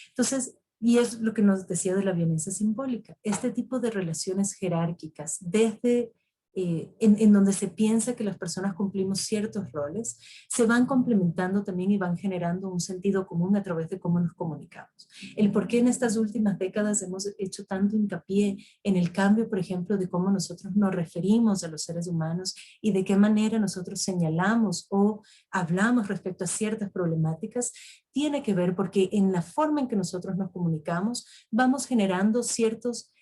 D: Entonces, y es lo que nos decía de la violencia simbólica, este tipo de relaciones jerárquicas desde en donde se piensa que las personas cumplimos ciertos roles, se van complementando también y van generando un sentido común a través de cómo nos comunicamos. El por qué en estas últimas décadas hemos hecho tanto hincapié en el cambio, por ejemplo, de cómo nosotros nos referimos a los seres humanos y de qué manera nosotros señalamos o hablamos respecto a ciertas problemáticas, tiene que ver porque en la forma en que nosotros nos comunicamos vamos generando ciertos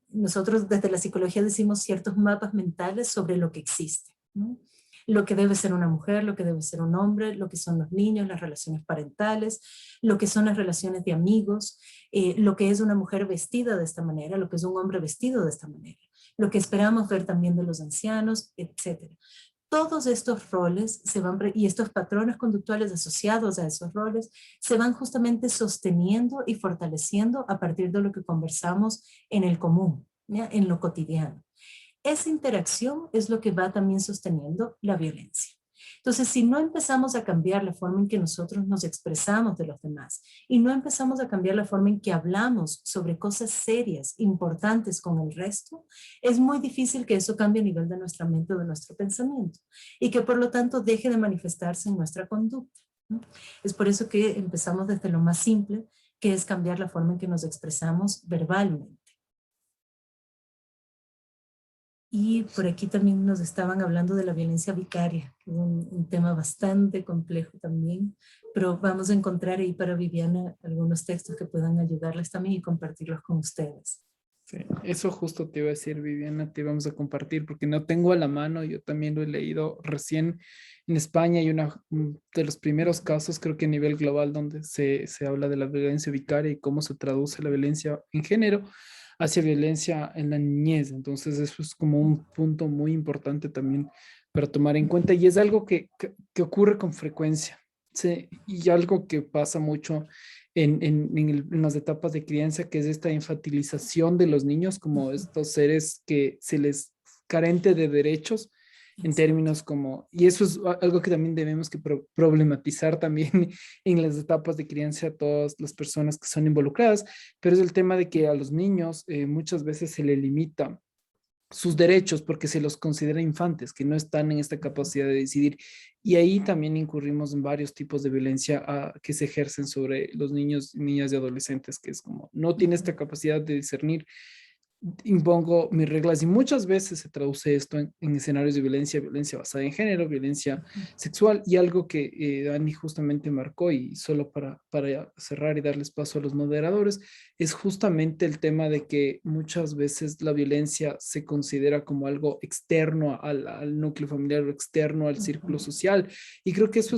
D: nosotros desde la psicología decimos ciertos mapas mentales sobre lo que existe, ¿no? Lo que debe ser una mujer, lo que debe ser un hombre, lo que son los niños, las relaciones parentales, lo que son las relaciones de amigos, lo que es una mujer vestida de esta manera, lo que es un hombre vestido de esta manera, lo que esperamos ver también de los ancianos, etc. Todos estos roles y estos patrones conductuales asociados a esos roles se van justamente sosteniendo y fortaleciendo a partir de lo que conversamos en el común, ¿ya? En lo cotidiano. Esa interacción es lo que va también sosteniendo la violencia. Entonces, si no empezamos a cambiar la forma en que nosotros nos expresamos de los demás y no empezamos a cambiar la forma en que hablamos sobre cosas serias, importantes con el resto, es muy difícil que eso cambie a nivel de nuestra mente o de nuestro pensamiento y que por lo tanto deje de manifestarse en nuestra conducta, ¿no? Es por eso que empezamos desde lo más simple, que es cambiar la forma en que nos expresamos verbalmente. Y por aquí también nos estaban hablando de la violencia vicaria, que es un tema bastante complejo también, pero vamos a encontrar ahí para Viviana algunos textos que puedan ayudarles también y compartirlos con ustedes.
C: Sí, eso justo te iba a decir, Viviana, te íbamos a compartir, porque no tengo a la mano, yo también lo he leído recién en España, y uno de los primeros casos, creo que a nivel global, donde se habla de la violencia vicaria y cómo se traduce la violencia en género hacia violencia en la niñez. Entonces eso es como un punto muy importante también para tomar en cuenta, y es algo que ocurre con frecuencia, ¿sí? Y algo que pasa mucho en las etapas de crianza, que es esta infantilización de los niños como estos seres que se les carente de derechos en términos como, y eso es algo que también debemos que problematizar también en las etapas de crianza a todas las personas que son involucradas, pero es el tema de que a los niños muchas veces se le limita sus derechos porque se los considera infantes, que no están en esta capacidad de decidir. Y ahí también incurrimos en varios tipos de violencia que se ejercen sobre los niños, niñas y adolescentes, que es como, no tiene esta capacidad de discernir, impongo mis reglas, y muchas veces se traduce esto en escenarios de violencia, violencia basada en género, violencia sexual, y algo que Dani justamente marcó, y solo para cerrar y darles paso a los moderadores, es justamente el tema de que muchas veces la violencia se considera como algo externo al núcleo familiar o externo al círculo social, y creo que eso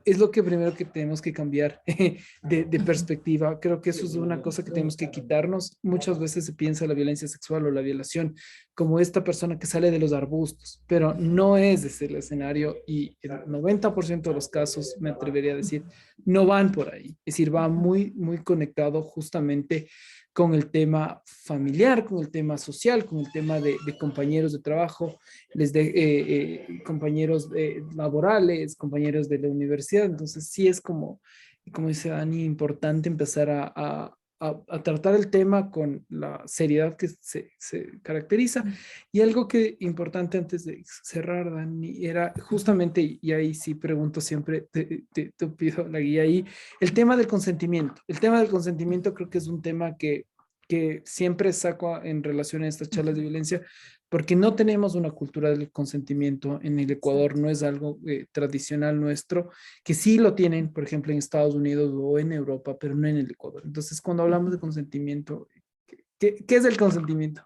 C: es lo que primero que tenemos que cambiar de perspectiva. Creo que eso es una cosa que tenemos que quitarnos. Muchas veces se piensa la violencia sexual o la violación como esta persona que sale de los arbustos, pero no es ese el escenario, y el 90% de los casos, me atrevería a decir, no van por ahí. Es decir, va muy, muy conectado justamente con el tema familiar, con el tema social, con el tema de compañeros de trabajo, compañeros laborales, compañeros de la universidad. Entonces sí es como dice Dani, importante empezar a tratar el tema con la seriedad que se caracteriza. Y algo que importante antes de cerrar, Dani, era justamente, y ahí sí pregunto siempre, te pido la guía ahí, el tema del consentimiento. El tema del consentimiento creo que es un tema que siempre saco en relación a estas charlas de violencia, porque no tenemos una cultura del consentimiento en el Ecuador, no es algo tradicional nuestro, que sí lo tienen, por ejemplo, en Estados Unidos o en Europa, pero no en el Ecuador. Entonces, cuando hablamos de consentimiento, ¿qué es el consentimiento?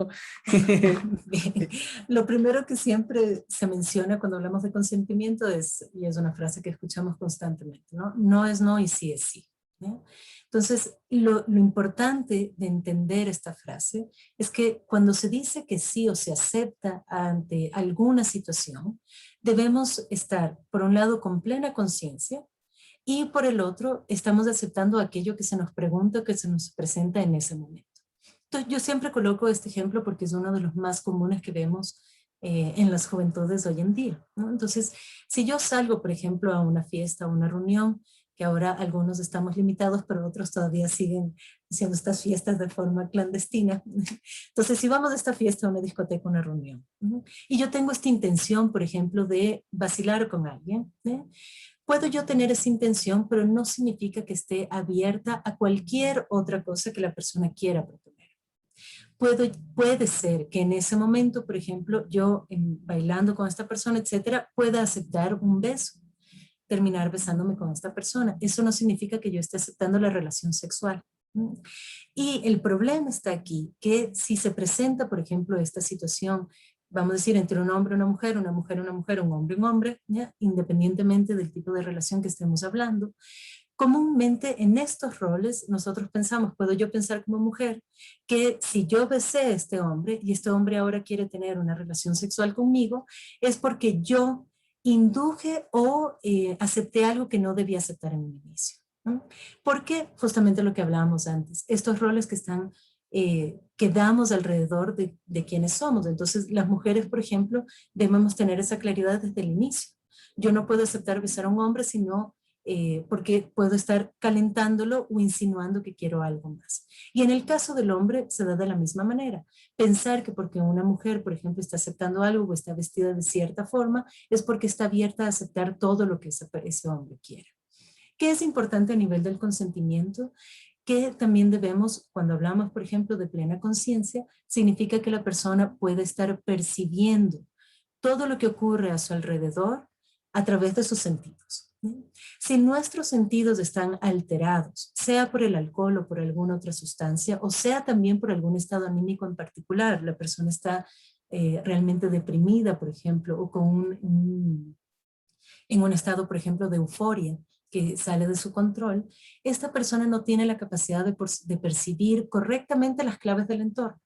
D: Lo primero que siempre se menciona cuando hablamos de consentimiento es, y es una frase que escuchamos constantemente, ¿no? No es no y sí es sí, ¿no? Entonces, lo importante de entender esta frase es que cuando se dice que sí o se acepta ante alguna situación, debemos estar, por un lado, con plena conciencia, y por el otro, estamos aceptando aquello que se nos pregunta, que se nos presenta en ese momento. Entonces, yo siempre coloco este ejemplo porque es uno de los más comunes que vemos en las juventudes hoy en día, ¿no? Entonces, si yo salgo, por ejemplo, a una fiesta, a una reunión, que ahora algunos estamos limitados, pero otros todavía siguen haciendo estas fiestas de forma clandestina. Entonces, si vamos a esta fiesta, a una discoteca, a una reunión, ¿no? Y yo tengo esta intención, por ejemplo, de vacilar con alguien, ¿no? Puedo yo tener esa intención, pero no significa que esté abierta a cualquier otra cosa que la persona quiera proponer. Puede ser que en ese momento, por ejemplo, yo bailando con esta persona, etcétera, pueda aceptar un beso, terminar besándome con esta persona. Eso no significa que yo esté aceptando la relación sexual. Y el problema está aquí, que si se presenta, por ejemplo, esta situación, vamos a decir, entre un hombre y una mujer, una mujer y una mujer, un hombre y un hombre, ¿ya? Independientemente del tipo de relación que estemos hablando, comúnmente en estos roles nosotros pensamos, puedo yo pensar como mujer, que si yo besé a este hombre y este hombre ahora quiere tener una relación sexual conmigo, es porque yo induje o acepté algo que no debía aceptar en un inicio, ¿no? Porque justamente lo que hablábamos antes, estos roles que están, que damos alrededor de quienes somos. Entonces, las mujeres, por ejemplo, debemos tener esa claridad desde el inicio. Yo no puedo aceptar besar a un hombre sino porque puedo estar calentándolo o insinuando que quiero algo más. Y en el caso del hombre se da de la misma manera. Pensar que porque una mujer, por ejemplo, está aceptando algo o está vestida de cierta forma, es porque está abierta a aceptar todo lo que ese hombre quiere. ¿Qué es importante a nivel del consentimiento? Que también debemos, cuando hablamos, por ejemplo, de plena conciencia, significa que la persona puede estar percibiendo todo lo que ocurre a su alrededor a través de sus sentidos. Si nuestros sentidos están alterados, sea por el alcohol o por alguna otra sustancia, o sea también por algún estado anímico en particular, la persona está realmente deprimida, por ejemplo, o en un estado, por ejemplo, de euforia que sale de su control, esta persona no tiene la capacidad de percibir correctamente las claves del entorno.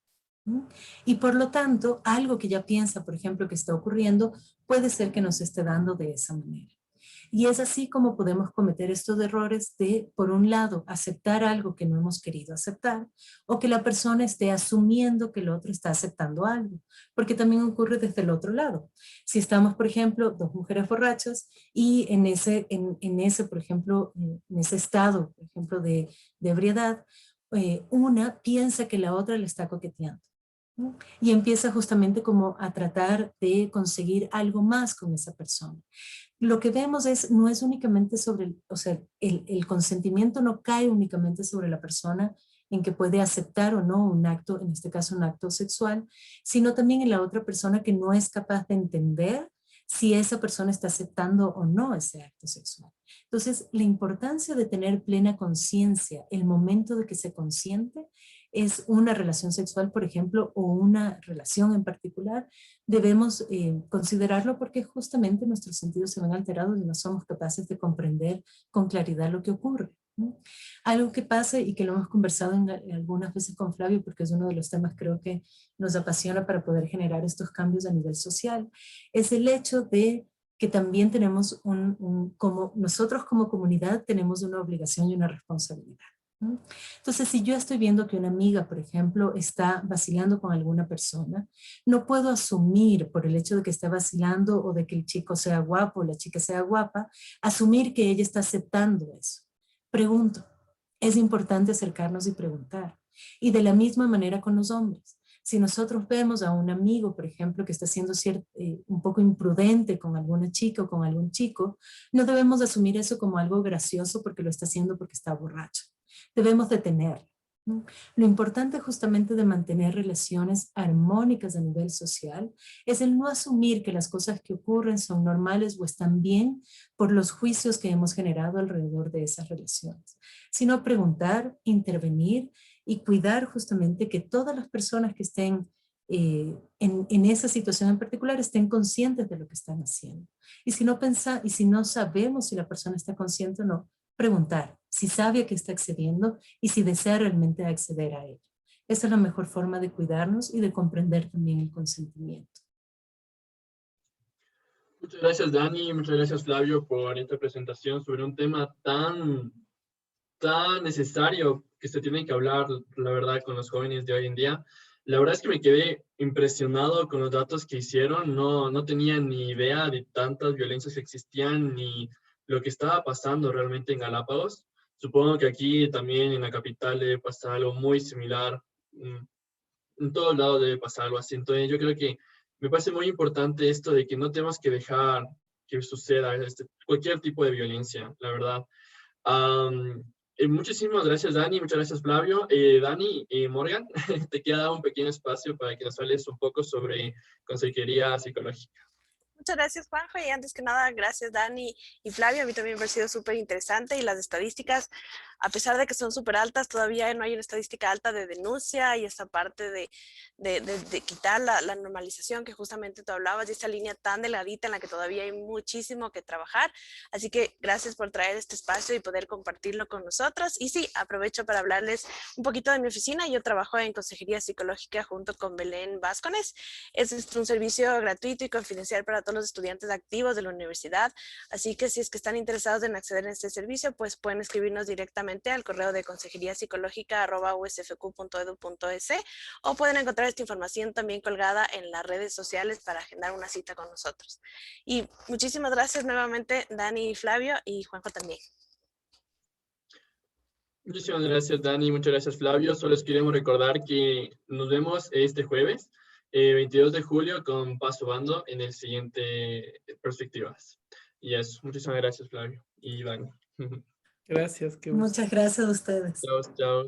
D: Y por lo tanto, algo que ya piensa, por ejemplo, que está ocurriendo, puede ser que nos esté dando de esa manera. Y es así como podemos cometer estos errores de, por un lado, aceptar algo que no hemos querido aceptar, o que la persona esté asumiendo que el otro está aceptando algo, porque también ocurre desde el otro lado. Si estamos, por ejemplo, dos mujeres borrachas y en ese, por ejemplo, en ese estado, por ejemplo, de ebriedad, una piensa que la otra le está coqueteando. Y empieza justamente como a tratar de conseguir algo más con esa persona. Lo que vemos no es únicamente sobre, o sea, el consentimiento no cae únicamente sobre la persona en que puede aceptar o no un acto, en este caso un acto sexual, sino también en la otra persona que no es capaz de entender si esa persona está aceptando o no ese acto sexual. Entonces, la importancia de tener plena conciencia, el momento de que se consiente, es una relación sexual, por ejemplo, o una relación en particular, debemos considerarlo porque justamente nuestros sentidos se ven alterados y no somos capaces de comprender con claridad lo que ocurre, ¿no? Algo que pasa y que lo hemos conversado algunas veces con Flavio, porque es uno de los temas creo que nos apasiona para poder generar estos cambios a nivel social, es el hecho de que también tenemos como nosotros como comunidad tenemos una obligación y una responsabilidad. Entonces, si yo estoy viendo que una amiga, por ejemplo, está vacilando con alguna persona, no puedo asumir por el hecho de que está vacilando o de que el chico sea guapo o la chica sea guapa, asumir que ella está aceptando eso. Pregunto, es importante acercarnos y preguntar. Y de la misma manera con los hombres. Si nosotros vemos a un amigo, por ejemplo, que está siendo un poco imprudente con alguna chica o con algún chico, no debemos asumir eso como algo gracioso porque lo está haciendo porque está borracho. Debemos detenerlo. Lo importante justamente de mantener relaciones armónicas a nivel social es el no asumir que las cosas que ocurren son normales o están bien por los juicios que hemos generado alrededor de esas relaciones, sino preguntar, intervenir y cuidar justamente que todas las personas que estén en esa situación en particular estén conscientes de lo que están haciendo. Y si no sabemos si la persona está consciente o no, preguntar si sabe a qué está accediendo y si desea realmente acceder a ello. Esa es la mejor forma de cuidarnos y de comprender también el consentimiento.
A: Muchas gracias, Dani, muchas gracias, Flavio, por esta presentación sobre un tema tan necesario que se tiene que hablar, la verdad, con los jóvenes de hoy en día. La verdad es que me quedé impresionado con los datos que hicieron. No tenía ni idea de tantas violencias que existían ni lo que estaba pasando realmente en Galápagos. Supongo que aquí también en la capital debe pasar algo muy similar. En todos lados debe pasar algo así. Entonces yo creo que me parece muy importante esto de que no tenemos que dejar que suceda cualquier tipo de violencia, la verdad. Muchísimas gracias, Dani. Muchas gracias, Flavio. Dani y Morgan, te queda un pequeño espacio para que nos hables un poco sobre consejería psicológica.
B: Muchas gracias, Juanjo, y antes que nada, gracias, Dani y Flavio. A mí también me ha parecido súper interesante y las estadísticas, a pesar de que son súper altas, todavía no hay una estadística alta de denuncia y esta parte de quitar la normalización que justamente tú hablabas, de esta línea tan delgadita en la que todavía hay muchísimo que trabajar. Así que gracias por traer este espacio y poder compartirlo con nosotros. Y sí, aprovecho para hablarles un poquito de mi oficina. Yo trabajo en consejería psicológica junto con Belén Vázquez. Es un servicio gratuito y confidencial para todos son los estudiantes activos de la universidad, así que si es que están interesados en acceder a este servicio, pues pueden escribirnos directamente al correo de consejeriapsicológica@usfq.edu.es o pueden encontrar esta información también colgada en las redes sociales para agendar una cita con nosotros. Y muchísimas gracias nuevamente, Dani y Flavio, y Juanjo también.
A: Muchísimas gracias, Dani. Muchas gracias, Flavio. Solo les queremos recordar que nos vemos este jueves, 22 de julio, con Paso Bando en el siguiente Perspectivas. Y eso. Muchísimas gracias, Flavio y Dani.
C: Gracias. Qué gusto.
D: Muchas gracias a ustedes.
A: Chao, chao.